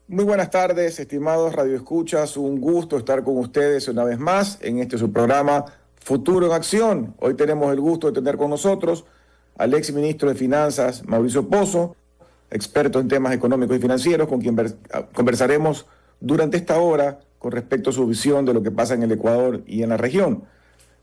Muy buenas tardes, estimados radioescuchas. Un gusto estar con ustedes una vez más en este su programa Futuro en Acción. Hoy tenemos el gusto de tener con nosotros al ex ministro de Finanzas, Mauricio Pozo, experto en temas económicos y financieros, con quien conversaremos durante esta hora con respecto a su visión de lo que pasa en el Ecuador y en la región.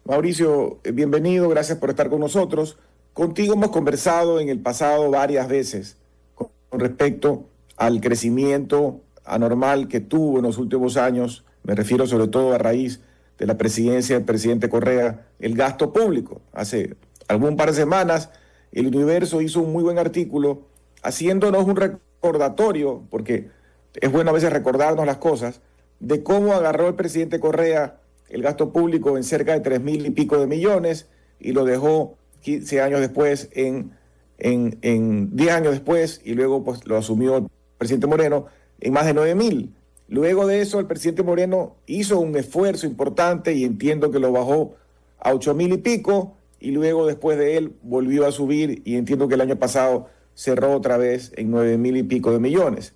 Mauricio, bienvenido, gracias por estar con nosotros. Contigo hemos conversado en el pasado varias veces con respecto al crecimiento anormal que tuvo en los últimos años, me refiero sobre todo a raíz de la presidencia del presidente Correa, el gasto público. Hace algún par de semanas, el Universo hizo un muy buen artículo haciéndonos un recordatorio, porque es bueno a veces recordarnos las cosas, de cómo agarró el presidente Correa el gasto público en cerca de 3.000 y pico de millones y lo dejó 15 años después en 10 años después, y luego pues lo asumió el presidente Moreno en más de 9.000. Luego de eso, el presidente Moreno hizo un esfuerzo importante y entiendo que lo bajó a 8.000 y pico, y luego después de él volvió a subir y entiendo que el año pasado cerró otra vez en 9.000 y pico de millones.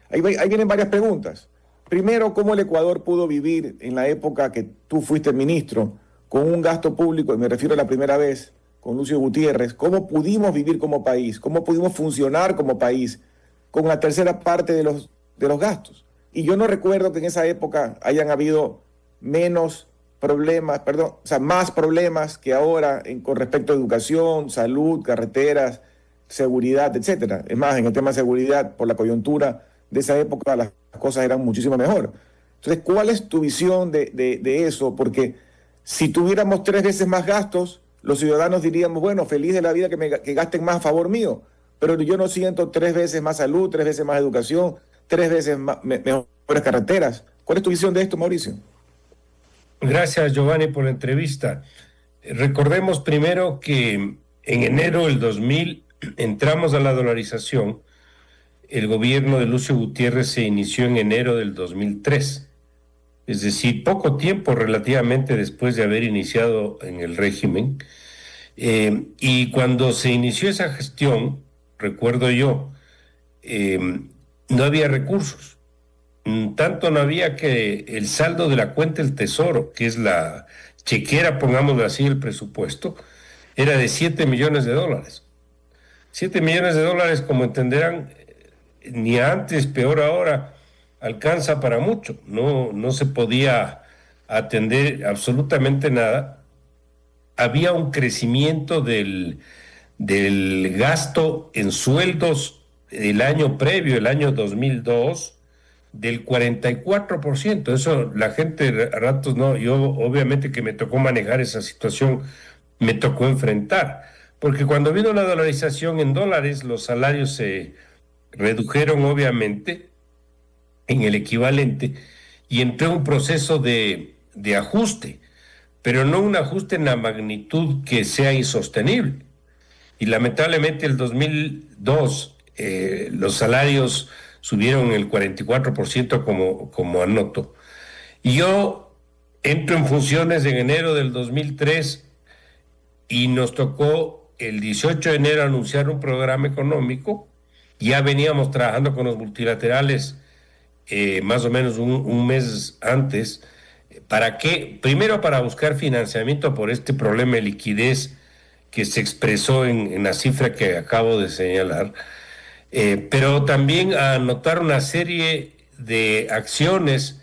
Ahí vienen varias preguntas. Primero, ¿cómo el Ecuador pudo vivir en la época que tú fuiste ministro con un gasto público, y me refiero a la primera vez, con Lucio Gutiérrez? ¿Cómo pudimos vivir como país? ¿Cómo pudimos funcionar como país con la tercera parte de los gastos? Y yo no recuerdo que en esa época hayan habido menos problemas, perdón, o sea, más problemas que ahora con respecto a educación, salud, carreteras, seguridad, etcétera. Es más, en el tema de seguridad, por la coyuntura de esa época, las cosas eran muchísimo mejor. Entonces, ¿cuál es tu visión de eso? Porque si tuviéramos 3 veces más gastos, los ciudadanos diríamos, bueno, feliz de la vida que gasten más a favor mío, pero yo no siento 3 veces más salud, 3 veces más educación, 3 veces mejores carreteras. ¿Cuál es tu visión de esto, Mauricio? Gracias, Giovanni, por la entrevista. Recordemos primero que en enero del 2000 entramos a la dolarización. El gobierno de Lucio Gutiérrez se inició en enero del 2003, es decir, poco tiempo relativamente después de haber iniciado en el régimen. Y cuando se inició esa gestión, recuerdo yo, eh, no había recursos. Tanto no había que el saldo de la cuenta del Tesoro, que es la chequera, pongámoslo así, el presupuesto, era de $7 millones. $7 millones, como entenderán, ni antes, peor ahora, alcanza para mucho. No se podía atender absolutamente nada. Había un crecimiento del gasto en sueldos el año previo, el año 2002, del 44%. Eso la gente a ratos no, yo obviamente que me tocó manejar esa situación, me tocó enfrentar, porque cuando vino la dolarización en dólares, los salarios se redujeron obviamente en el equivalente y entró un proceso de ajuste, pero no un ajuste en la magnitud que sea insostenible. Y lamentablemente el 2002 los salarios subieron el 44% como anoto. Y yo entro en funciones en enero del 2003 y nos tocó el 18 de enero anunciar un programa económico. Ya veníamos trabajando con los multilaterales más o menos un mes antes. ¿Para qué? Primero para buscar financiamiento por este problema de liquidez que se expresó en la cifra que acabo de señalar, pero también a anotar una serie de acciones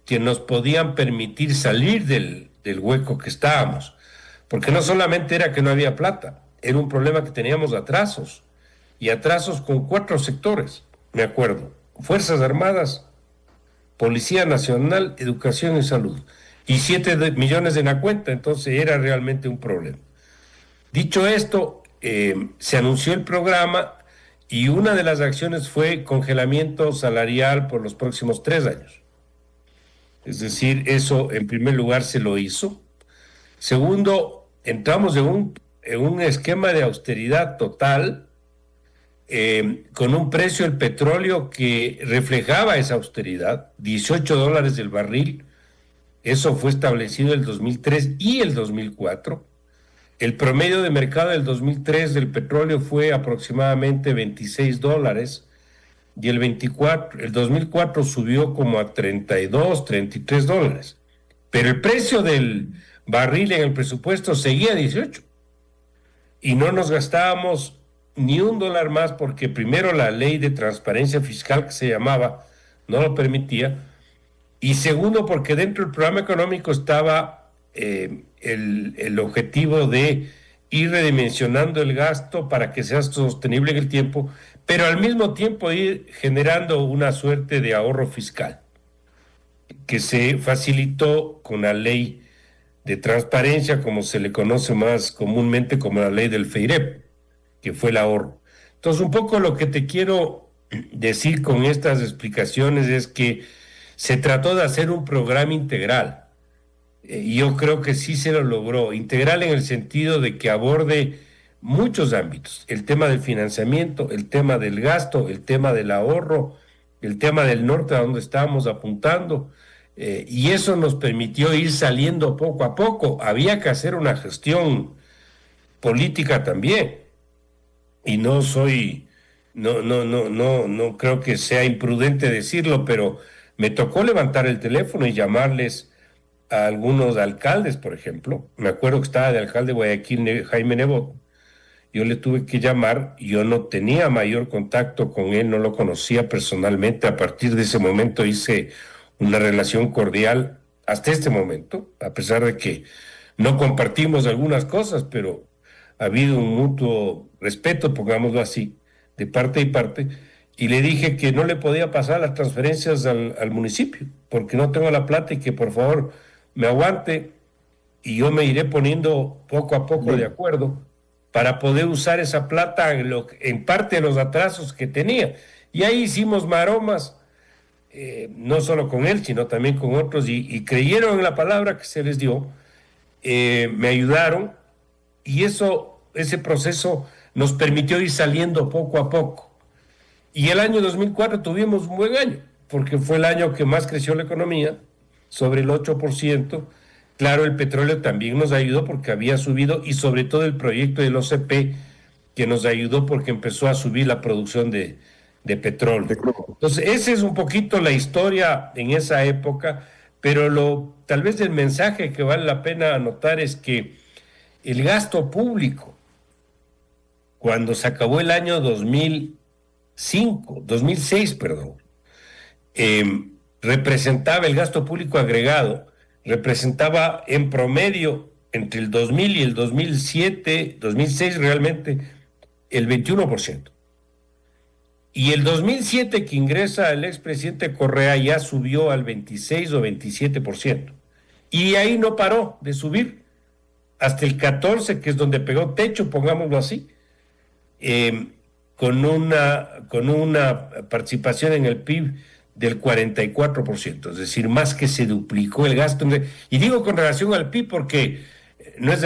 que nos podían permitir salir del hueco que estábamos, porque no solamente era que no había plata, era un problema que teníamos atrasos, y atrasos con 4 sectores, me acuerdo: Fuerzas Armadas, Policía Nacional, Educación y Salud, y 7 millones en la cuenta. Entonces era realmente un problema. Dicho esto, se anunció el programa y una de las acciones fue congelamiento salarial por los próximos 3 años. Es decir, eso en primer lugar se lo hizo. Segundo, entramos en un esquema de austeridad total, con un precio del petróleo que reflejaba esa austeridad, $18 el barril. Eso fue establecido el 2003 y el 2004. El promedio de mercado del 2003 del petróleo fue aproximadamente $26. y el 2004 subió como a 32, 33 dólares. Pero el precio del barril en el presupuesto seguía a 18. Y no nos gastábamos ni un dólar más porque primero la ley de transparencia fiscal que se llamaba no lo permitía, y segundo porque dentro del programa económico estaba el objetivo de ir redimensionando el gasto para que sea sostenible en el tiempo, pero al mismo tiempo ir generando una suerte de ahorro fiscal que se facilitó con la ley de transparencia, como se le conoce más comúnmente como la ley del FEIREP, que fue el ahorro. Entonces, un poco lo que te quiero decir con estas explicaciones es que se trató de hacer un programa integral. Y yo creo que sí se lo logró. Integral en el sentido de que aborde muchos ámbitos. El tema del financiamiento, el tema del gasto, el tema del ahorro, el tema del norte a donde estábamos apuntando. Y eso nos permitió ir saliendo poco a poco. Había que hacer una gestión política también. Y no creo que sea imprudente decirlo, pero me tocó levantar el teléfono y llamarles a algunos alcaldes, por ejemplo. Me acuerdo que estaba de alcalde de Guayaquil, Jaime Nebot. Yo le tuve que llamar, yo no tenía mayor contacto con él, no lo conocía personalmente. A partir de ese momento hice una relación cordial hasta este momento, a pesar de que no compartimos algunas cosas, pero ha habido un mutuo respeto, pongámoslo así, de parte y parte, y le dije que no le podía pasar las transferencias al municipio, porque no tengo la plata y que por favor me aguante y yo me iré poniendo poco a poco de acuerdo para poder usar esa plata en parte de los atrasos que tenía. Y ahí hicimos maromas, no solo con él, sino también con otros, y creyeron en la palabra que se les dio, me ayudaron, y ese proceso nos permitió ir saliendo poco a poco. Y el año 2004 tuvimos un buen año, porque fue el año que más creció la economía, sobre el 8%. Claro, el petróleo también nos ayudó porque había subido, y sobre todo el proyecto del OCP, que nos ayudó porque empezó a subir la producción de petróleo. Entonces, esa es un poquito la historia en esa época, pero tal vez el mensaje que vale la pena anotar es que el gasto público, cuando se acabó el año 2006, representaba el gasto público agregado, representaba en promedio entre el 2000 y el 2006 realmente el 21%. Y el 2007 que ingresa el expresidente Correa ya subió al 26 o 27%. Y ahí no paró de subir hasta el 14, que es donde pegó techo, pongámoslo así, con una participación en el PIB del 44%, es decir, más que se duplicó el gasto. Y digo con relación al PIB porque no es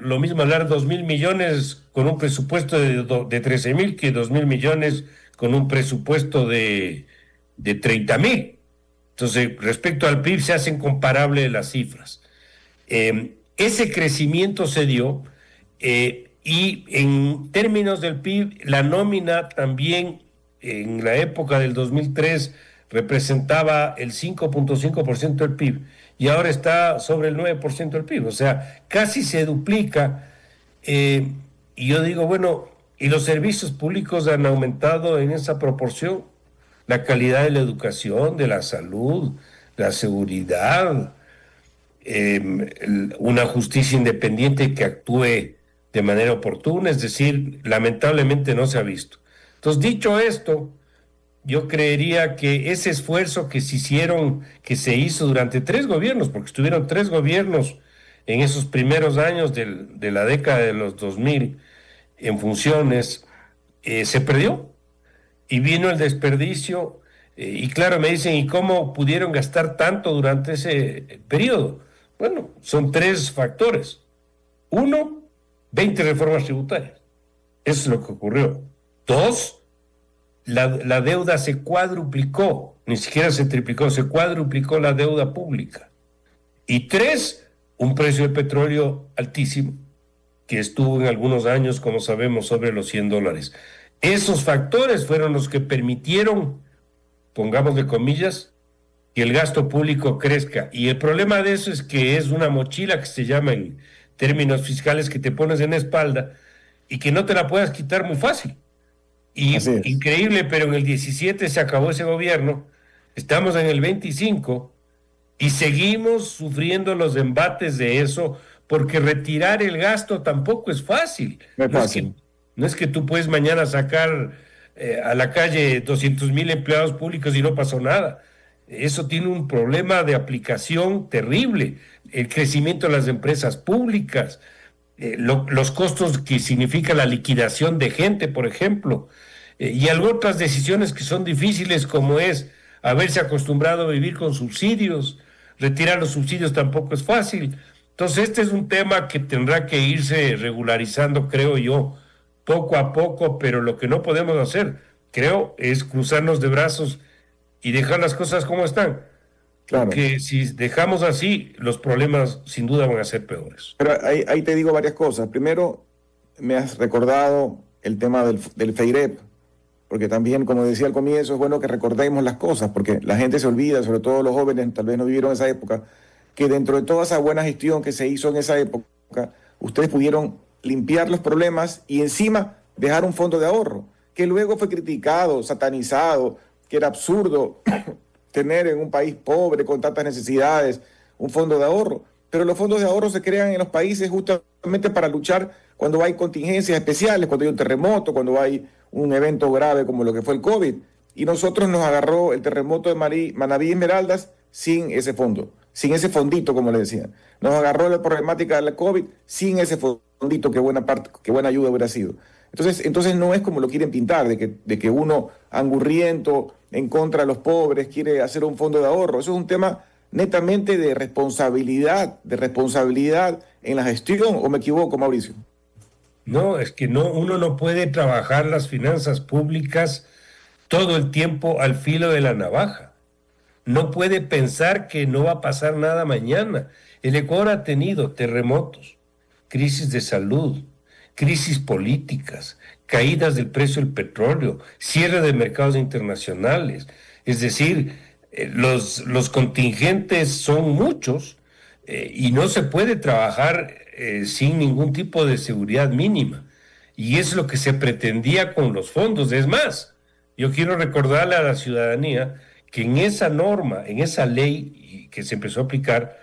lo mismo hablar 2,000 millones con un presupuesto de 13,000 que 2,000 millones con un presupuesto de 30,000. Entonces, respecto al PIB se hacen comparables las cifras. Ese crecimiento se dio, y en términos del PIB, la nómina también en la época del 2003 representaba el 5.5% del PIB y ahora está sobre el 9% del PIB, o sea, casi se duplica. Y yo digo, bueno, ¿y los servicios públicos han aumentado en esa proporción? La calidad de la educación, de la salud, la seguridad, una justicia independiente que actúe de manera oportuna, es decir, lamentablemente no se ha visto. Entonces, dicho esto, yo creería que ese esfuerzo que se hizo durante 3 gobiernos, porque estuvieron 3 gobiernos en esos primeros años de la década de los 2000 en funciones, se perdió y vino el desperdicio. Y claro, me dicen, ¿y cómo pudieron gastar tanto durante ese periodo? Bueno, son 3 factores. 1, 20 reformas tributarias. Eso es lo que ocurrió. 2, la deuda se cuadruplicó, ni siquiera se triplicó, se cuadruplicó la deuda pública. Y 3, un precio de petróleo altísimo, que estuvo en algunos años, como sabemos, sobre los $100. Esos factores fueron los que permitieron, pongamos de comillas, que el gasto público crezca. Y el problema de eso es que es una mochila que se llama en términos fiscales que te pones en la espalda y que no te la puedas quitar muy fácil. Y Así es. increíble, pero en el 17 se acabó ese gobierno, estamos en el 25 y seguimos sufriendo los embates de eso, porque retirar el gasto tampoco es fácil. No es No es que, fácil. no es que tú puedes mañana sacar a la calle 200,000 empleados públicos y no pasó nada. Eso tiene un problema de aplicación terrible. El crecimiento de las empresas públicas, los costos que significa la liquidación de gente, por ejemplo, y otras decisiones que son difíciles, como es haberse acostumbrado a vivir con subsidios. Retirar los subsidios tampoco es fácil. Entonces, este es un tema que tendrá que irse regularizando, creo yo, poco a poco, pero lo que no podemos hacer, creo, es cruzarnos de brazos y dejar las cosas como están. Claro. Porque si dejamos así, los problemas sin duda van a ser peores. Pero ahí te digo varias cosas. Primero, me has recordado el tema del FEIREP, porque también, como decía al comienzo, es bueno que recordemos las cosas, porque la gente se olvida, sobre todo los jóvenes, tal vez no vivieron esa época, que dentro de toda esa buena gestión que se hizo en esa época, ustedes pudieron limpiar los problemas y encima dejar un fondo de ahorro, que luego fue criticado, satanizado, que era absurdo tener en un país pobre con tantas necesidades un fondo de ahorro. Pero los fondos de ahorro se crean en los países justamente para luchar cuando hay contingencias especiales, cuando hay un terremoto, cuando hay un evento grave como lo que fue el COVID. Y nosotros nos agarró el terremoto de Manabí Esmeraldas sin ese fondo, sin ese fondito, como le decían. Nos agarró la problemática del COVID sin ese fondito, qué buena ayuda hubiera sido. Entonces no es como lo quieren pintar, de que uno angurriento en contra de los pobres quiere hacer un fondo de ahorro. Eso es un tema netamente de responsabilidad en la gestión, ¿o me equivoco, Mauricio? No, es que no, uno no puede trabajar las finanzas públicas todo el tiempo al filo de la navaja. No puede pensar que no va a pasar nada mañana. El Ecuador ha tenido terremotos, crisis de salud, crisis políticas, caídas del precio del petróleo, cierre de mercados internacionales. Es decir, los contingentes son muchos y no se puede trabajar sin ningún tipo de seguridad mínima. Y es lo que se pretendía con los fondos. Es más, yo quiero recordarle a la ciudadanía que en esa norma, en esa ley que se empezó a aplicar,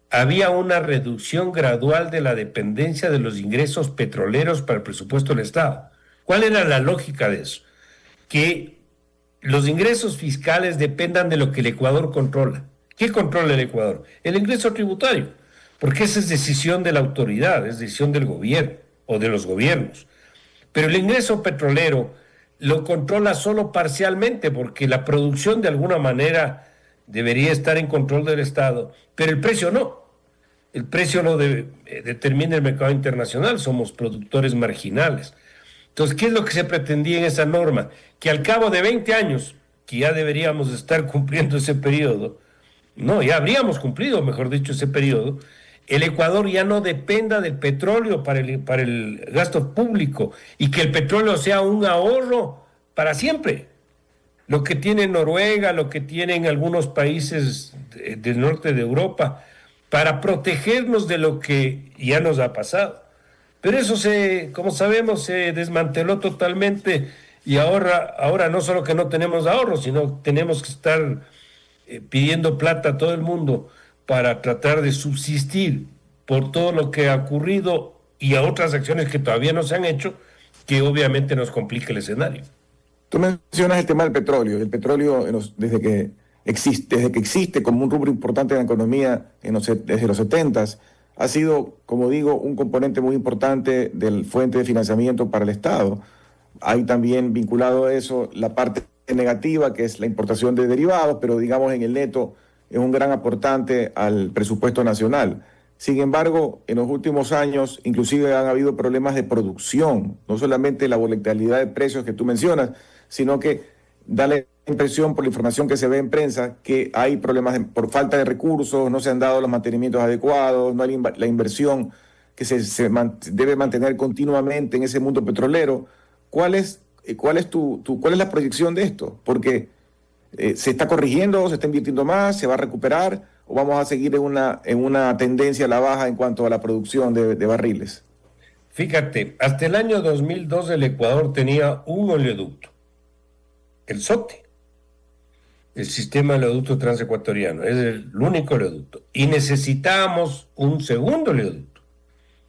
había una reducción gradual de la dependencia de los ingresos petroleros para el presupuesto del Estado. ¿Cuál era la lógica de eso? Que los ingresos fiscales dependan de lo que el Ecuador controla. ¿Qué controla el Ecuador? El ingreso tributario, porque esa es decisión de la autoridad, es decisión del gobierno o de los gobiernos. Pero el ingreso petrolero lo controla solo parcialmente, porque la producción de alguna manera debería estar en control del Estado, pero el precio no. El precio lo determina el mercado internacional, somos productores marginales. Entonces, ¿qué es lo que se pretendía en esa norma? Que al cabo de 20 años, que ya deberíamos estar cumpliendo ese periodo, no, ya habríamos cumplido, mejor dicho, ese periodo, el Ecuador ya no dependa del petróleo para el gasto público y que el petróleo sea un ahorro para siempre. Lo que tiene Noruega, lo que tienen algunos países del norte de Europa, para protegernos de lo que ya nos ha pasado. Pero eso como sabemos, se desmanteló totalmente y ahora no solo que no tenemos ahorros, sino tenemos que estar pidiendo plata a todo el mundo para tratar de subsistir por todo lo que ha ocurrido y a otras acciones que todavía no se han hecho, que obviamente nos complica el escenario. Tú mencionas el tema del petróleo. El petróleo, desde que existe como un rubro importante en la economía desde los 70s, ha sido, como digo, un componente muy importante del fuente de financiamiento para el Estado. Hay también vinculado a eso la parte negativa, que es la importación de derivados, pero digamos en el neto es un gran aportante al presupuesto nacional. Sin embargo, en los últimos años inclusive han habido problemas de producción, no solamente la volatilidad de precios que tú mencionas, sino que da la impresión por la información que se ve en prensa que hay problemas por falta de recursos, no se han dado los mantenimientos adecuados, no hay la inversión que se debe mantener continuamente en ese mundo petrolero. ¿cuál es cuál es la proyección de esto? Porque ¿se está corrigiendo, se está invirtiendo más, se va a recuperar o vamos a seguir en una tendencia a la baja en cuanto a la producción de barriles? Fíjate, hasta el año 2002 el Ecuador tenía un oleoducto, el SOTE, el sistema de oleoducto transecuatoriano, es el único oleoducto. Y necesitábamos un segundo oleoducto.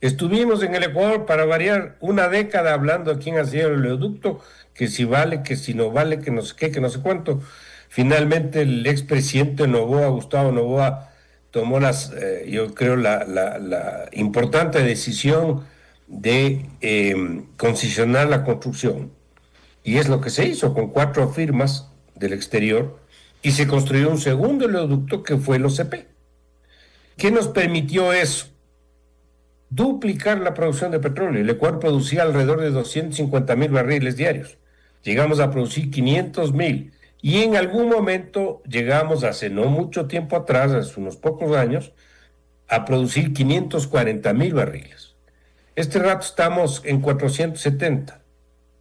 Estuvimos en el Ecuador, para variar, una década hablando de quién hacía el oleoducto, que si vale, que si no vale, que no sé qué, que no sé cuánto. Finalmente el expresidente Noboa, Gustavo Noboa, tomó yo creo, la importante decisión de concesionar la construcción. Y es lo que se hizo con 4 firmas del exterior y se construyó un segundo oleoducto que fue el OCP. ¿Qué nos permitió eso? Duplicar la producción de petróleo. El Ecuador producía alrededor de 250,000 barriles diarios. Llegamos a producir 500,000. Y en algún momento llegamos, hace no mucho tiempo atrás, hace unos pocos años, a producir 540,000 barriles. Este rato estamos en 470.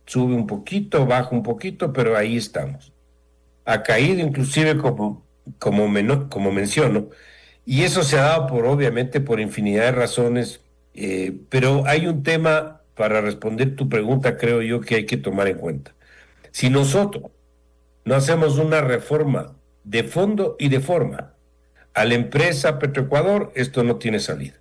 Sube un poquito, baja un poquito, pero ahí estamos. Ha caído inclusive como menciono, y eso se ha dado obviamente por infinidad de razones, pero hay un tema para responder tu pregunta, creo yo, que hay que tomar en cuenta. Si nosotros no hacemos una reforma de fondo y de forma a la empresa Petroecuador, esto no tiene salida.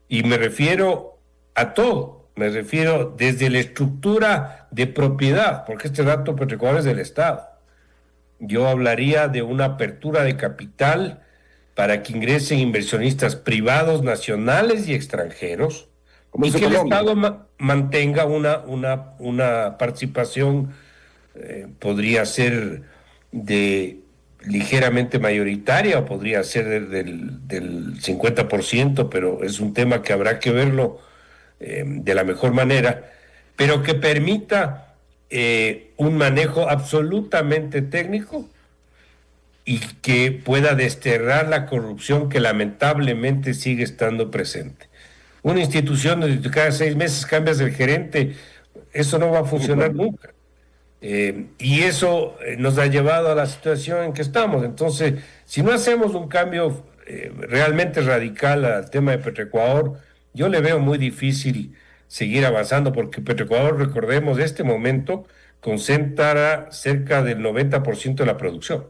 Y me refiero a todo, me refiero desde la estructura de propiedad, porque este dato Petroecuador es del Estado. Yo hablaría de una apertura de capital para que ingresen inversionistas privados, nacionales y extranjeros, y que el Estado mantenga una participación, podría ser ligeramente mayoritaria o podría ser del 50%, pero es un tema que habrá que verlo de la mejor manera, pero que permita un manejo absolutamente técnico y que pueda desterrar la corrupción que lamentablemente sigue estando presente. Una institución donde cada 6 meses cambias el gerente, eso no va a funcionar nunca. Y eso nos ha llevado a la situación en que estamos. Entonces, si no hacemos un cambio realmente radical al tema de Petroecuador, yo le veo muy difícil seguir avanzando, porque Petroecuador, recordemos, en este momento concentra cerca del 90% de la producción.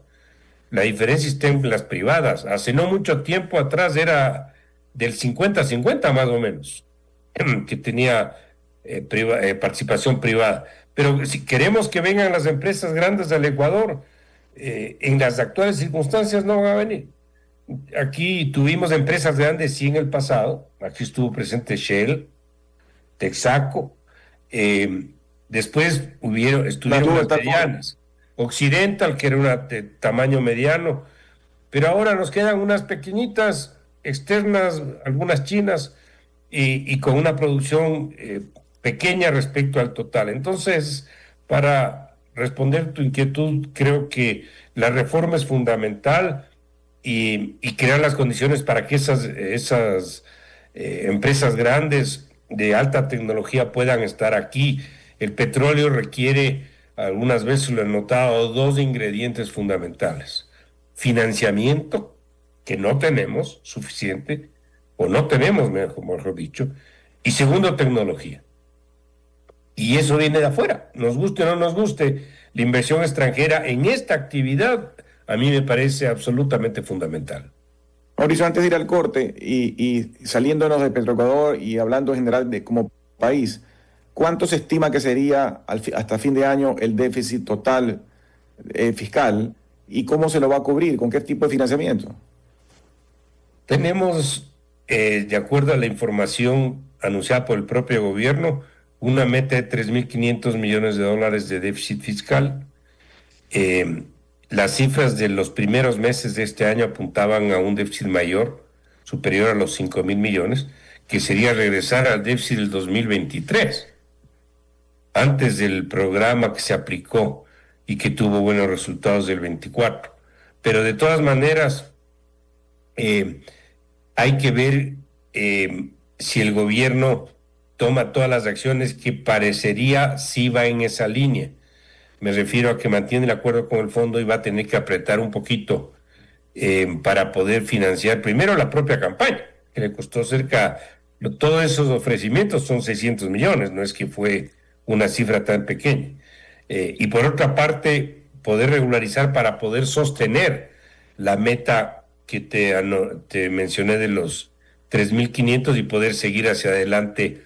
La diferencia está en las privadas. Hace no mucho tiempo atrás era del 50-50 más o menos, que tenía participación privada. Pero si queremos que vengan las empresas grandes al Ecuador, en las actuales circunstancias no van a venir. Aquí tuvimos empresas grandes, sí, en el pasado. Aquí estuvo presente Shell, Texaco. Después estuvieron las medianas. Occidental, que era una de tamaño mediano. Pero ahora nos quedan unas pequeñitas externas, algunas chinas, y con una producción pequeña respecto al total. Entonces, para responder tu inquietud, creo que la reforma es fundamental y crear las condiciones para que esas empresas grandes de alta tecnología puedan estar aquí. El petróleo requiere, algunas veces lo he notado, 2 ingredientes fundamentales: financiamiento, que no tenemos suficiente, o no tenemos, mejor dicho, y segundo, tecnología. Y eso viene de afuera, nos guste o no nos guste. La inversión extranjera en esta actividad a mí me parece absolutamente fundamental. Mauricio, antes de ir al corte y saliéndonos de Petroecuador y hablando en general de como país, ¿cuánto se estima que sería hasta fin de año el déficit total fiscal y cómo se lo va a cubrir? ¿Con qué tipo de financiamiento? Tenemos, de acuerdo a la información anunciada por el propio gobierno, una meta de $3.500 millones de déficit fiscal. Las cifras de los primeros meses de este año apuntaban a un déficit mayor, superior a los 5.000 millones, que sería regresar al déficit del 2023, antes del programa que se aplicó y que tuvo buenos resultados del 24. Pero de todas maneras, hay que ver si el gobierno toma todas las acciones que parecería sí va en esa línea. Me refiero a que mantiene el acuerdo con el fondo y va a tener que apretar un poquito para poder financiar primero la propia campaña, que le costó todos esos ofrecimientos son 600 millones, no es que fue una cifra tan pequeña. Y por otra parte, poder regularizar para poder sostener la meta que te mencioné de los 3.500 y poder seguir hacia adelante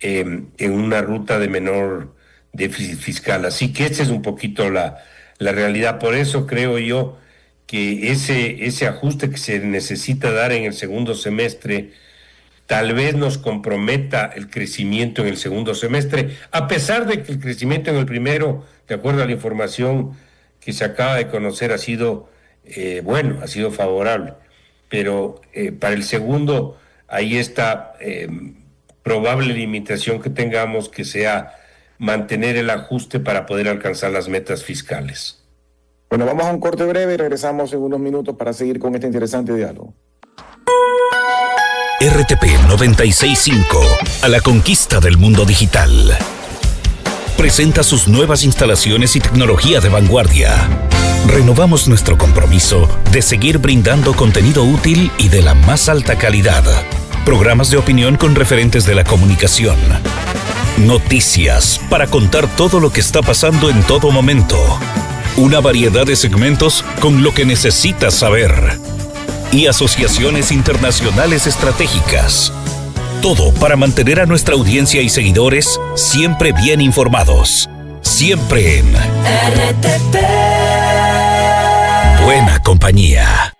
en una ruta de menor déficit fiscal. Así que esa es un poquito la realidad. Por eso creo yo que ese ajuste que se necesita dar en el segundo semestre tal vez nos comprometa el crecimiento en el segundo semestre, a pesar de que el crecimiento en el primero, de acuerdo a la información que se acaba de conocer, ha sido bueno, ha sido favorable. Pero para el segundo, ahí está probable limitación que tengamos, que sea mantener el ajuste para poder alcanzar las metas fiscales. Bueno, vamos a un corte breve y regresamos en unos minutos para seguir con este interesante diálogo. RTP 965, a la conquista del mundo digital. Presenta sus nuevas instalaciones y tecnología de vanguardia. Renovamos nuestro compromiso de seguir brindando contenido útil y de la más alta calidad. Programas de opinión con referentes de la comunicación. Noticias para contar todo lo que está pasando en todo momento. Una variedad de segmentos con lo que necesitas saber. Y asociaciones internacionales estratégicas. Todo para mantener a nuestra audiencia y seguidores siempre bien informados. Siempre en RTP. Buena compañía.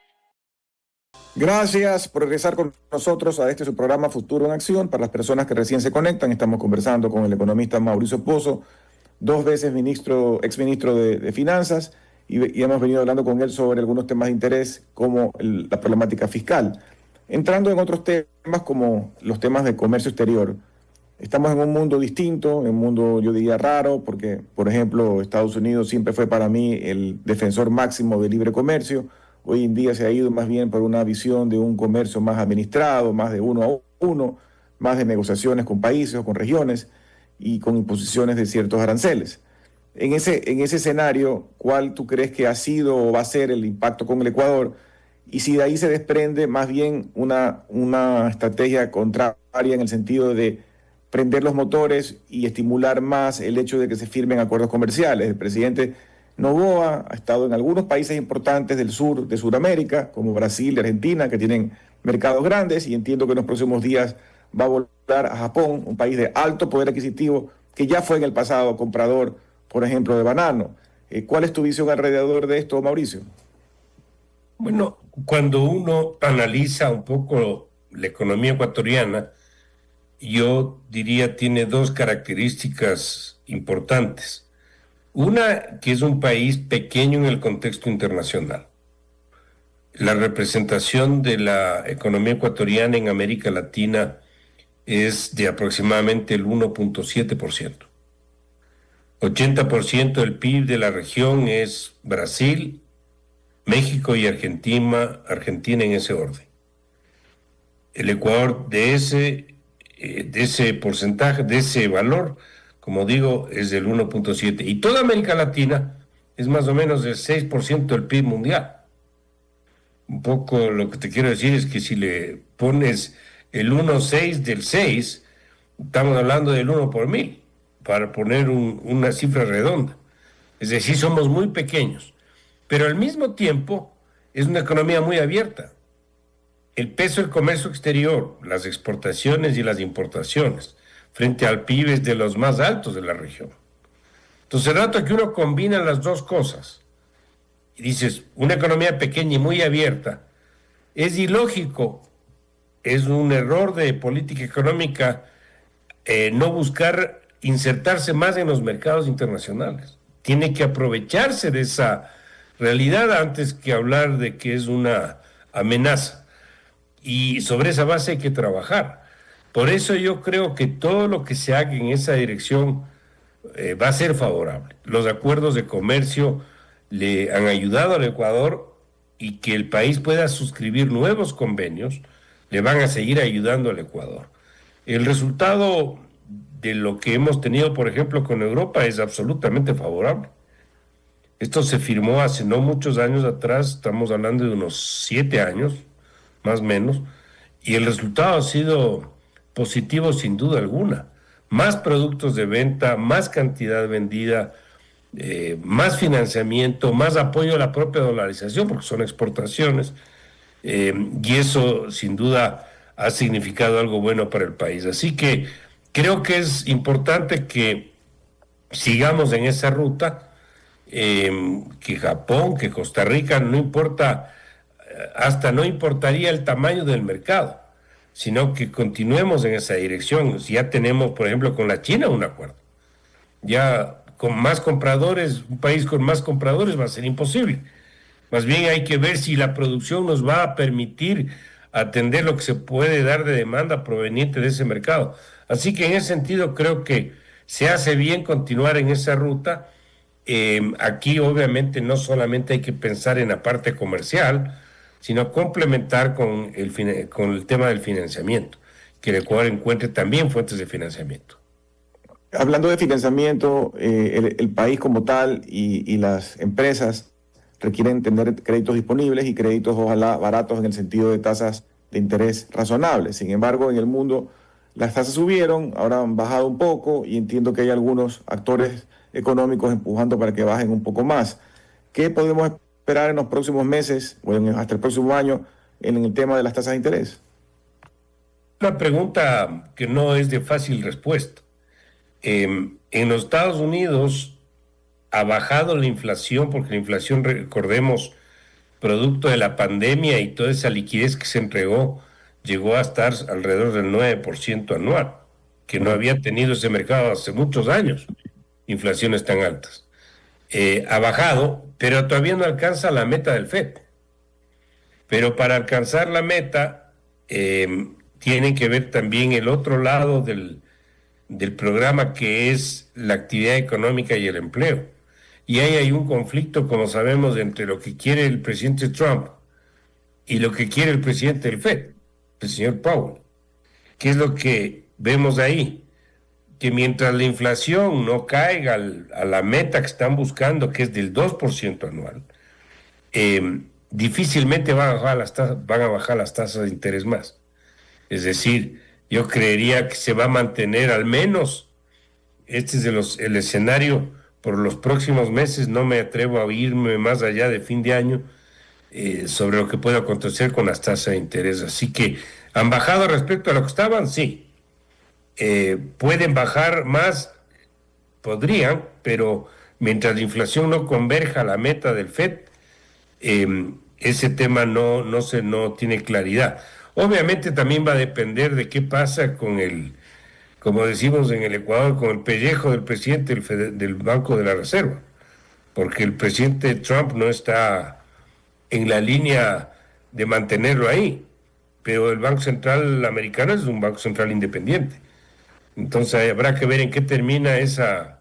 Gracias por regresar con nosotros a su programa Futuro en Acción. Para las personas que recién se conectan, estamos conversando con el economista Mauricio Pozo, 2 veces exministro de Finanzas, y hemos venido hablando con él sobre algunos temas de interés como la problemática fiscal. Entrando en otros temas como los temas de comercio exterior, estamos en un mundo distinto, en un mundo yo diría raro, porque por ejemplo Estados Unidos siempre fue para mí el defensor máximo del libre comercio. Hoy en día se ha ido más bien por una visión de un comercio más administrado, más de uno a uno, más de negociaciones con países o con regiones y con imposiciones de ciertos aranceles. En ese escenario, ¿cuál tú crees que ha sido o va a ser el impacto con el Ecuador? Y si de ahí se desprende más bien una estrategia contraria en el sentido de prender los motores y estimular más el hecho de que se firmen acuerdos comerciales. El presidente Noboa ha estado en algunos países importantes del sur de Sudamérica, como Brasil y Argentina, que tienen mercados grandes, y entiendo que en los próximos días va a volar a Japón, un país de alto poder adquisitivo, que ya fue en el pasado comprador, por ejemplo, de banano. ¿Cuál es tu visión alrededor de esto, Mauricio? Bueno, cuando uno analiza un poco la economía ecuatoriana, yo diría tiene 2 características importantes. Una, que es un país pequeño en el contexto internacional. La representación de la economía ecuatoriana en América Latina es de aproximadamente el 1.7%. 80% del PIB de la región es Brasil, México y Argentina en ese orden. El Ecuador de ese porcentaje, de ese valor, como digo, es del 1.7%. Y toda América Latina es más o menos del 6% del PIB mundial. Un poco lo que te quiero decir es que si le pones el 1.6 del 6, estamos hablando del 1 por 1000, para poner una cifra redonda. Es decir, somos muy pequeños, pero al mismo tiempo es una economía muy abierta. El peso del comercio exterior, las exportaciones y las importaciones, frente al PIB es de los más altos de la región. Entonces, el rato que uno combina las 2 cosas, y dices, una economía pequeña y muy abierta, es ilógico, es un error de política económica no buscar insertarse más en los mercados internacionales. Tiene que aprovecharse de esa realidad antes que hablar de que es una amenaza. Y sobre esa base hay que trabajar. Por eso yo creo que todo lo que se haga en esa dirección va a ser favorable. Los acuerdos de comercio le han ayudado al Ecuador, y que el país pueda suscribir nuevos convenios le van a seguir ayudando al Ecuador. El resultado de lo que hemos tenido, por ejemplo, con Europa es absolutamente favorable. Esto se firmó hace no muchos años atrás, estamos hablando de unos 7 años, más o menos, y el resultado ha sido positivo sin duda alguna. Más productos de venta, más cantidad vendida, más financiamiento, más apoyo a la propia dolarización, porque son exportaciones, y eso sin duda ha significado algo bueno para el país. Así que creo que es importante que sigamos en esa ruta, que Japón, que Costa Rica, no importa, hasta no importaría el tamaño del mercado, sino que continuemos en esa dirección. Si ya tenemos, por ejemplo, con la China un acuerdo, ya con más compradores, un país con más compradores va a ser imposible. Más bien hay que ver si la producción nos va a permitir atender lo que se puede dar de demanda proveniente de ese mercado. Así que en ese sentido creo que se hace bien continuar en esa ruta. Aquí obviamente no solamente hay que pensar en la parte comercial, sino complementar con el tema del financiamiento, que el Ecuador encuentre también fuentes de financiamiento. Hablando de financiamiento, el país como tal y las empresas requieren tener créditos disponibles y créditos ojalá baratos en el sentido de tasas de interés razonables. Sin embargo, en el mundo las tasas subieron, ahora han bajado un poco y entiendo que hay algunos actores económicos empujando para que bajen un poco más. ¿Qué podemos esperar en los próximos meses o hasta el próximo año en el tema de las tasas de interés? Una pregunta que no es de fácil respuesta. En los Estados Unidos ha bajado la inflación, porque la inflación, recordemos, producto de la pandemia y toda esa liquidez que se entregó, llegó a estar alrededor del 9% anual, que no había tenido ese mercado hace muchos años, inflaciones tan altas. Ha bajado, pero todavía no alcanza la meta del FED. Pero para alcanzar la meta, tienen que ver también el otro lado del programa, que es la actividad económica y el empleo. Y ahí hay un conflicto, como sabemos, entre lo que quiere el presidente Trump y lo que quiere el presidente del FED, el señor Powell. ¿Qué es lo que vemos ahí? Que mientras la inflación no caiga a la meta que están buscando, que es del 2% anual, difícilmente van a bajar las tasas de interés más. Es decir, yo creería que se va a mantener al menos, este es el escenario por los próximos meses. No me atrevo a irme más allá de fin de año sobre lo que puede acontecer con las tasas de interés. Así que, ¿han bajado respecto a lo que estaban? Sí. ¿Pueden bajar más? Podrían, pero mientras la inflación no converja a la meta del FED, ese tema no tiene claridad. Obviamente también va a depender de qué pasa con como decimos en el Ecuador, con el pellejo del presidente del Banco de la Reserva, porque el presidente Trump no está en la línea de mantenerlo ahí, pero el Banco Central americano es un Banco Central independiente. Entonces habrá que ver en qué termina esa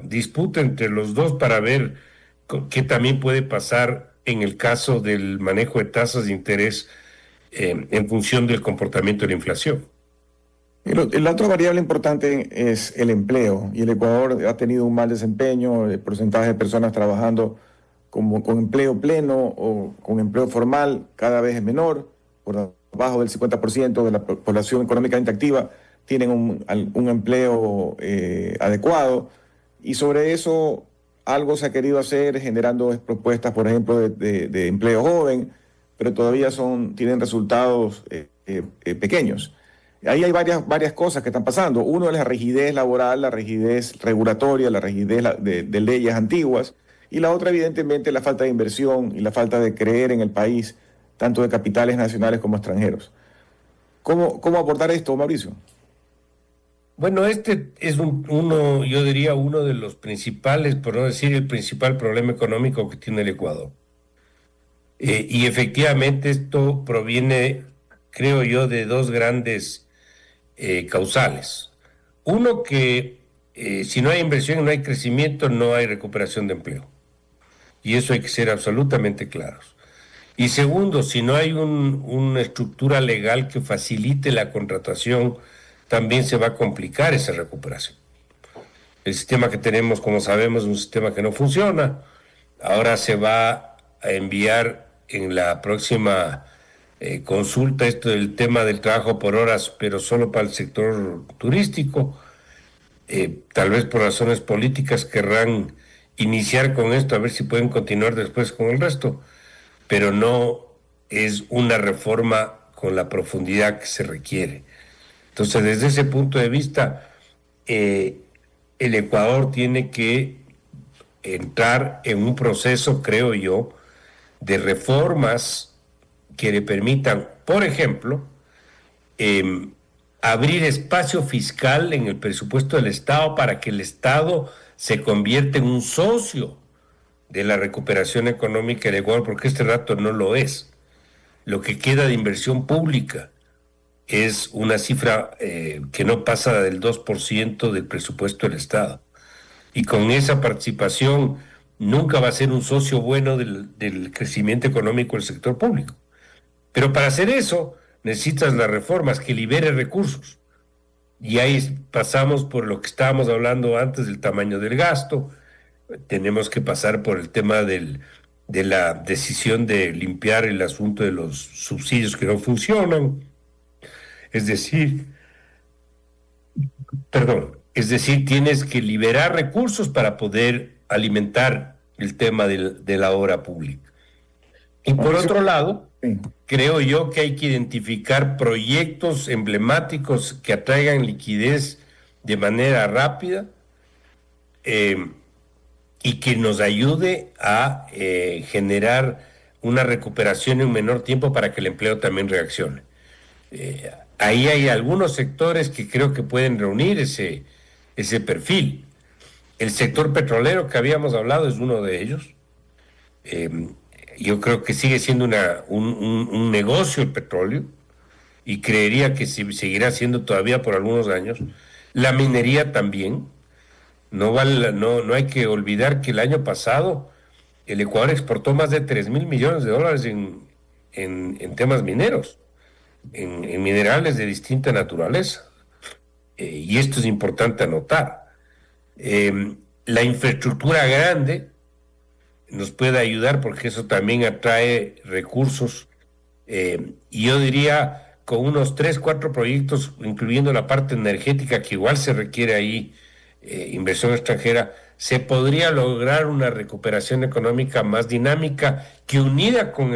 disputa entre los dos para ver qué también puede pasar en el caso del manejo de tasas de interés en función del comportamiento de la inflación. La otra variable importante es el empleo, y el Ecuador ha tenido un mal desempeño. El porcentaje de personas trabajando con empleo pleno o con empleo formal cada vez es menor. Por debajo del 50% de la población económicamente activa tienen un empleo adecuado, y sobre eso algo se ha querido hacer generando propuestas, por ejemplo, de empleo joven, pero todavía tienen resultados pequeños. Ahí hay varias cosas que están pasando. Uno es la rigidez laboral, la rigidez regulatoria, la rigidez de leyes antiguas, y la otra, evidentemente, la falta de inversión y la falta de creer en el país, tanto de capitales nacionales como extranjeros. ¿Cómo abordar esto, Mauricio? Bueno, este es yo diría, uno de los principales, por no decir el principal problema económico que tiene el Ecuador. Y efectivamente esto proviene, creo yo, de dos grandes causales. Uno, que si no hay inversión y no hay crecimiento, no hay recuperación de empleo. Y eso hay que ser absolutamente claros. Y segundo, si no hay una estructura legal que facilite la contratación también se va a complicar esa recuperación. El sistema que tenemos, como sabemos, es un sistema que no funciona. Ahora se va a enviar en la próxima consulta esto del tema del trabajo por horas, pero solo para el sector turístico. Tal vez por razones políticas querrán iniciar con esto, a ver si pueden continuar después con el resto, pero no es una reforma con la profundidad que se requiere. Entonces, desde ese punto de vista, el Ecuador tiene que entrar en un proceso, creo yo, de reformas que le permitan, por ejemplo, abrir espacio fiscal en el presupuesto del Estado para que el Estado se convierta en un socio de la recuperación económica del Ecuador, porque este rato no lo es. Lo que queda de inversión pública es una cifra que no pasa del 2% del presupuesto del Estado. Y con esa participación nunca va a ser un socio bueno del crecimiento económico del sector público. Pero para hacer eso necesitas las reformas que liberen recursos. Y ahí pasamos por lo que estábamos hablando antes del tamaño del gasto. Tenemos que pasar por el tema de la decisión de limpiar el asunto de los subsidios que no funcionan. Es decir, tienes que liberar recursos para poder alimentar el tema de la obra pública. Y por otro lado, creo yo que hay que identificar proyectos emblemáticos que atraigan liquidez de manera rápida y que nos ayude a generar una recuperación en un menor tiempo para que el empleo también reaccione. Ahí hay algunos sectores que creo que pueden reunir ese perfil. El sector petrolero que habíamos hablado es uno de ellos. Yo creo que sigue siendo un negocio el petróleo y creería que seguirá siendo todavía por algunos años. La minería también. No hay que olvidar que el año pasado el Ecuador exportó más de 3,000 millones de dólares en temas mineros, en minerales de distinta naturaleza. Y esto es importante anotar. La infraestructura grande nos puede ayudar porque eso también atrae recursos. Y yo diría con unos 3, 4 proyectos, incluyendo la parte energética, que igual se requiere ahí inversión extranjera, se podría lograr una recuperación económica más dinámica que, unida con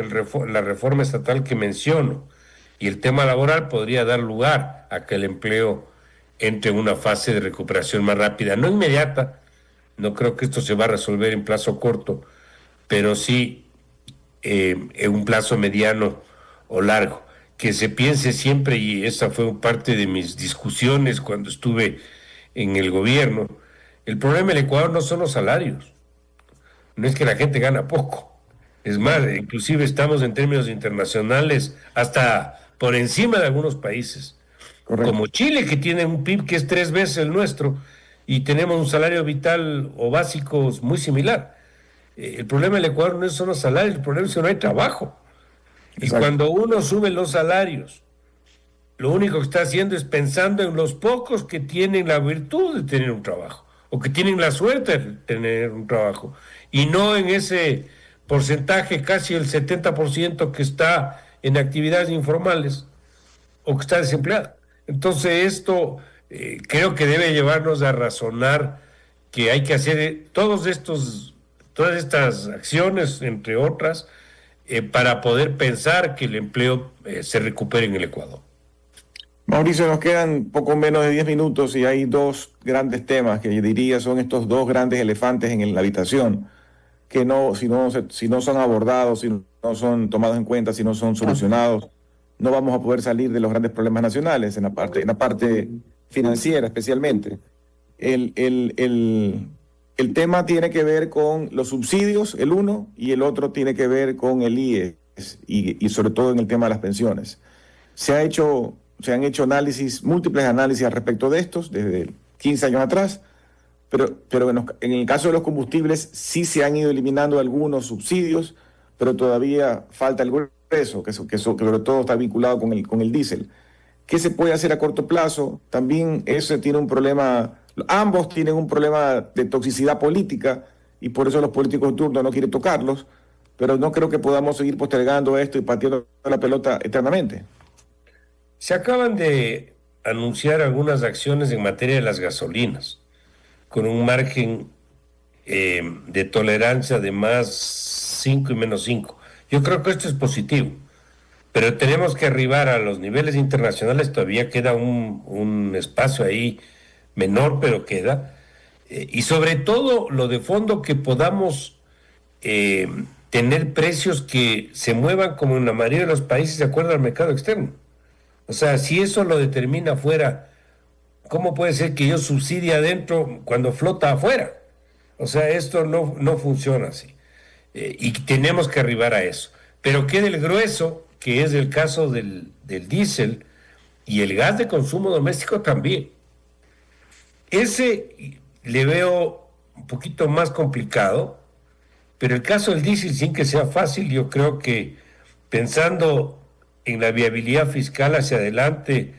la reforma estatal que menciono y el tema laboral, podría dar lugar a que el empleo entre en una fase de recuperación más rápida, no inmediata. No creo que esto se va a resolver en plazo corto, pero sí en un plazo mediano o largo. Que se piense siempre, y esa fue parte de mis discusiones cuando estuve en el gobierno, el problema del Ecuador no son los salarios, no es que la gente gana poco, es más, inclusive estamos en términos internacionales hasta por encima de algunos países. Correcto. Como Chile, que tiene un PIB que es 3 veces el nuestro y tenemos un salario vital o básico muy similar. El problema del Ecuador no son los salarios, el problema es que no hay trabajo. Exacto. Y cuando uno sube los salarios, lo único que está haciendo es pensando en los pocos que tienen la virtud de tener un trabajo o que tienen la suerte de tener un trabajo, y no en ese porcentaje, casi el 70% que está en actividades informales o que está desempleado. Entonces esto creo que debe llevarnos a razonar que hay que hacer todas estas acciones, entre otras, para poder pensar que el empleo se recupere en el Ecuador. Mauricio, nos quedan poco menos de 10 minutos y hay 2 grandes temas que yo diría son estos 2 grandes elefantes en la habitación, que si no son abordados, si no son tomados en cuenta, si no son solucionados, no vamos a poder salir de los grandes problemas nacionales en la parte financiera especialmente. El tema tiene que ver con los subsidios, el uno, y el otro tiene que ver con el IES y sobre todo en el tema de las pensiones. Se han hecho múltiples análisis al respecto de estos desde 15 años atrás, pero en el caso de los combustibles sí se han ido eliminando algunos subsidios, pero todavía falta el grueso, que sobre todo está vinculado con el diésel. ¿Qué se puede hacer a corto plazo? También eso tiene un problema, ambos tienen un problema de toxicidad política y por eso los políticos de turno no quieren tocarlos, pero no creo que podamos seguir postergando esto y pateando la pelota eternamente. Se acaban de anunciar algunas acciones en materia de las gasolinas, con un margen de tolerancia de más 5 y menos 5. Yo creo que esto es positivo, pero tenemos que arribar a los niveles internacionales, todavía queda un espacio ahí menor, pero queda. Y sobre todo lo de fondo, que podamos tener precios que se muevan como en la mayoría de los países de acuerdo al mercado externo. O sea, si eso lo determina afuera, ¿cómo puede ser que yo subsidie adentro cuando flota afuera? O sea, esto no funciona así. Y tenemos que arribar a eso. Pero queda el grueso, que es el caso del diésel y el gas de consumo doméstico también. Ese le veo un poquito más complicado, pero el caso del diésel, sin que sea fácil, yo creo que pensando en la viabilidad fiscal hacia adelante,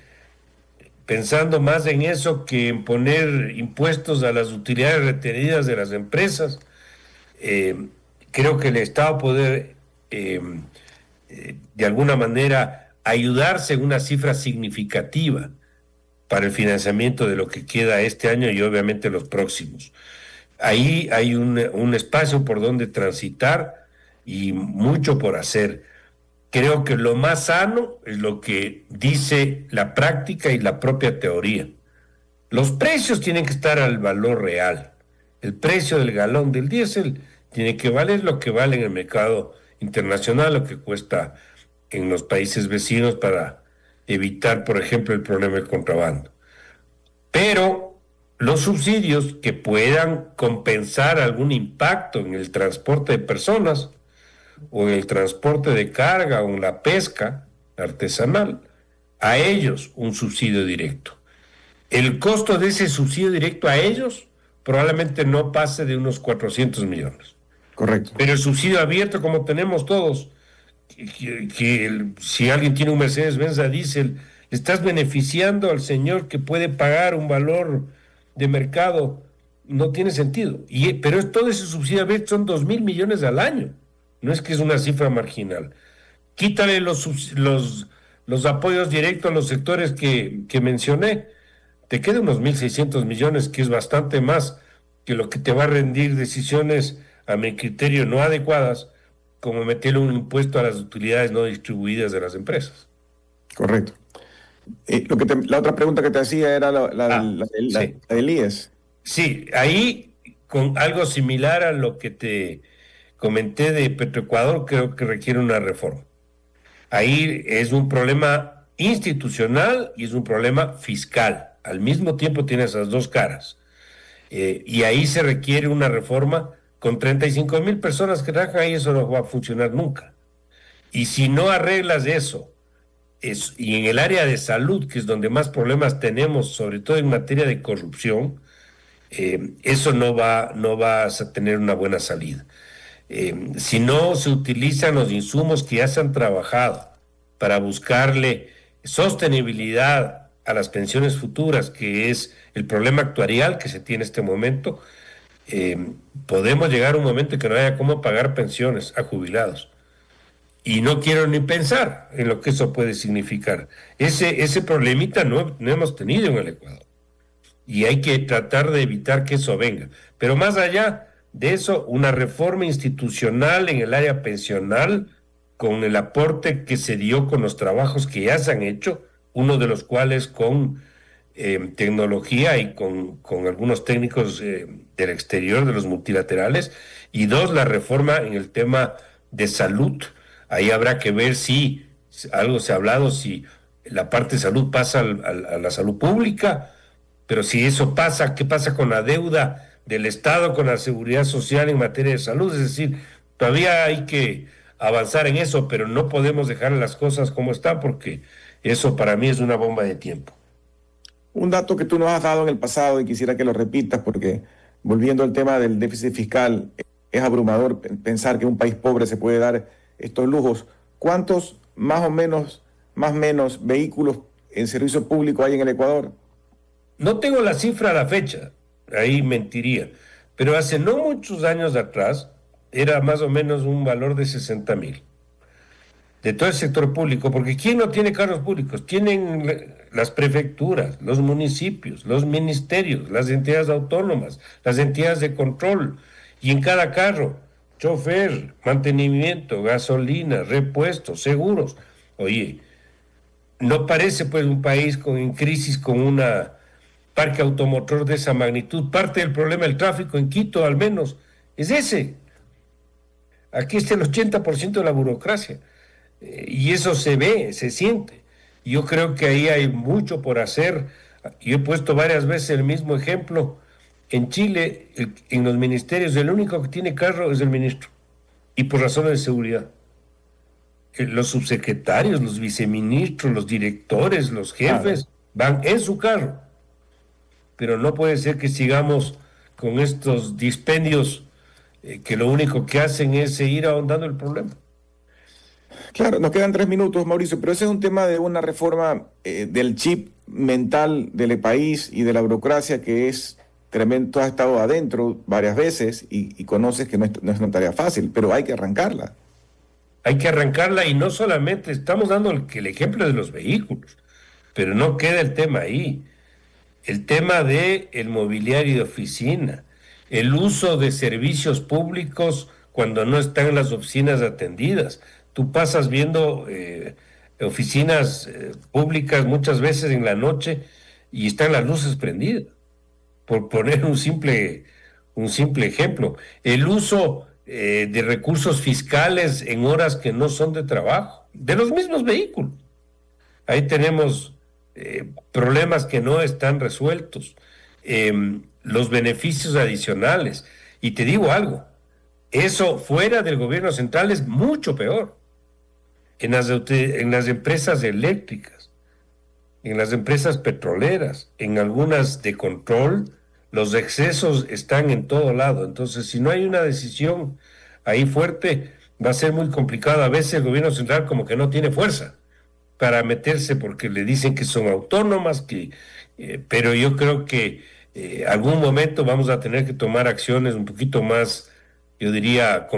pensando más en eso que en poner impuestos a las utilidades retenidas de las empresas, creo que el Estado poder de alguna manera ayudarse en una cifra significativa para el financiamiento de lo que queda este año y obviamente los próximos. Ahí hay un espacio por donde transitar y mucho por hacer. Creo que lo más sano es lo que dice la práctica y la propia teoría. Los precios tienen que estar al valor real. El precio del galón del diésel tiene que valer lo que vale en el mercado internacional, lo que cuesta en los países vecinos para evitar, por ejemplo, el problema del contrabando. Pero los subsidios que puedan compensar algún impacto en el transporte de personas o en el transporte de carga o en la pesca artesanal, a ellos un subsidio directo. El costo de ese subsidio directo a ellos probablemente no pase de unos 400 millones. Correcto. Pero el subsidio abierto, como tenemos todos, si alguien tiene un Mercedes-Benz a diésel, le estás beneficiando al señor que puede pagar un valor de mercado, no tiene sentido. Pero todo ese subsidio abierto son 2,000 millones al año. No es que es una cifra marginal. Quítale los apoyos directos a los sectores que mencioné, te quedan unos 1.600 millones, que es bastante más que lo que te va a rendir decisiones, a mi criterio, no adecuadas, como meterle un impuesto a las utilidades no distribuidas de las empresas. Correcto. La otra pregunta que te hacía era la del IES. Sí, ahí con algo similar a lo que te comenté de Petroecuador, creo que requiere una reforma. Ahí es un problema institucional y es un problema fiscal. Al mismo tiempo tiene esas dos caras. Y ahí se requiere una reforma. Con 35,000 personas que trabajan ahí, eso no va a funcionar nunca. Y si no arreglas eso, y en el área de salud, que es donde más problemas tenemos, sobre todo en materia de corrupción, eso no va a tener una buena salida. Si no se utilizan los insumos que ya se han trabajado para buscarle sostenibilidad a las pensiones futuras, que es el problema actuarial que se tiene en este momento, podemos llegar a un momento en que no haya cómo pagar pensiones a jubilados. Y no quiero ni pensar en lo que eso puede significar. Ese problemita no hemos tenido en el Ecuador. Y hay que tratar de evitar que eso venga. Pero más allá de eso, una reforma institucional en el área pensional, con el aporte que se dio con los trabajos que ya se han hecho, uno de los cuales con tecnología y con algunos técnicos del exterior, de los multilaterales, y dos, la reforma en el tema de salud. Ahí habrá que ver si algo se ha hablado, si la parte de salud pasa a la salud pública, pero si eso pasa, ¿qué pasa con la deuda del Estado con la seguridad social en materia de salud? Es decir, todavía hay que avanzar en eso, pero no podemos dejar las cosas como están, porque eso para mí es una bomba de tiempo. Un dato que tú nos has dado en el pasado y quisiera que lo repitas, porque volviendo al tema del déficit fiscal, es abrumador pensar que un país pobre se puede dar estos lujos. ¿Cuántos más o menos vehículos en servicio público hay en el Ecuador? No tengo la cifra a la fecha, ahí mentiría, pero hace no muchos años atrás era más o menos un valor de 60,000 de todo el sector público, porque ¿quién no tiene carros públicos? Tienen las prefecturas, los municipios, los ministerios, las entidades autónomas, las entidades de control, y en cada carro, chofer, mantenimiento, gasolina, repuestos, seguros. Oye, no parece pues un país en crisis con una parque automotor de esa magnitud. Parte del problema del tráfico en Quito, al menos, es ese. Aquí está el 80% de la burocracia. Y eso se ve, se siente. Yo creo que ahí hay mucho por hacer. Yo he puesto varias veces el mismo ejemplo. En Chile, en los ministerios, el único que tiene carro es el ministro. Y por razones de seguridad. Los subsecretarios, los viceministros, los directores, los jefes, van en su carro. Pero no puede ser que sigamos con estos dispendios que lo único que hacen es seguir ahondando el problema. Claro, nos quedan 3 minutos, Mauricio, pero ese es un tema de una reforma del chip mental del país y de la burocracia que es tremendo. Tú has estado adentro varias veces y conoces que no es una tarea fácil, pero hay que arrancarla. Hay que arrancarla, y no solamente estamos dando el ejemplo de los vehículos, pero no queda el tema ahí. El tema de el mobiliario de oficina, el uso de servicios públicos cuando no están las oficinas atendidas. Tú pasas viendo oficinas públicas muchas veces en la noche y están las luces prendidas, por poner un simple ejemplo. El uso de recursos fiscales en horas que no son de trabajo, de los mismos vehículos. Ahí tenemos problemas que no están resueltos, los beneficios adicionales. Y te digo algo, eso fuera del gobierno central es mucho peor. En las empresas eléctricas, en las empresas petroleras, en algunas de control, los excesos están en todo lado. Entonces, si no hay una decisión ahí fuerte, va a ser muy complicado. A veces el gobierno central como que no tiene fuerza para meterse porque le dicen que son autónomas, pero yo creo que algún momento vamos a tener que tomar acciones un poquito más, yo diría,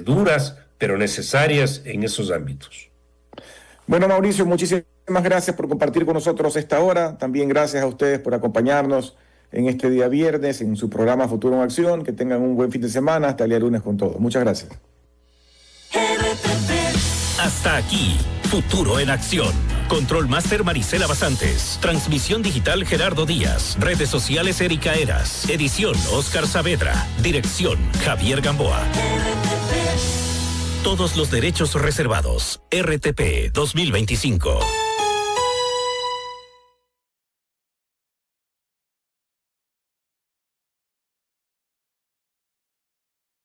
duras, pero necesarias en esos ámbitos. Bueno, Mauricio, muchísimas gracias por compartir con nosotros esta hora. También gracias a ustedes por acompañarnos en este día viernes en su programa Futuro en Acción. Que tengan un buen fin de semana. Hasta el día lunes con todo. Muchas gracias. Hasta aquí, Futuro en Acción. Control Master Marisela Basantes. Transmisión digital Gerardo Díaz. Redes sociales Erika Eras. Edición Oscar Saavedra. Dirección Javier Gamboa. Todos los derechos reservados. RTP 2025.